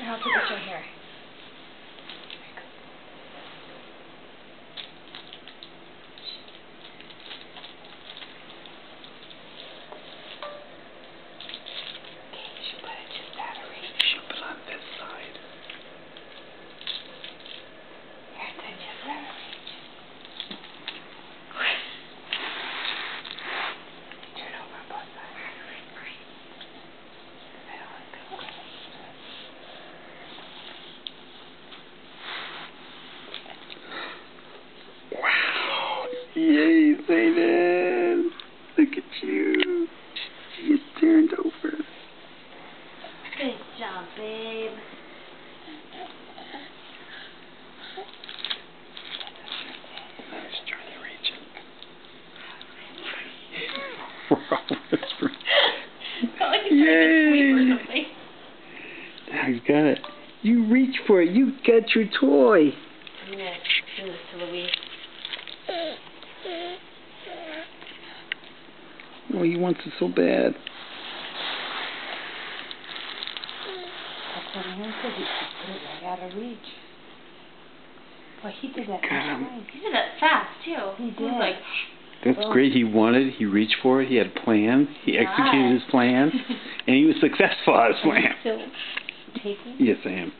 I'll take this right here. Yay, Zayden! Look at you. You turned over. Good job, babe. There's Charlie reaching. Yay! Now he's got it. You reach for it. You got your toy. I'm going to do this to Louise. Oh, he wants it so bad. That's what he said. He put it right out of reach. Well, he did that twice. He did that fast, too. He did. He was like... That's great. He wanted, he reached for it, he had plans, he executed his plan, and he was successful at his plan. Are you still taking? Yes, I am.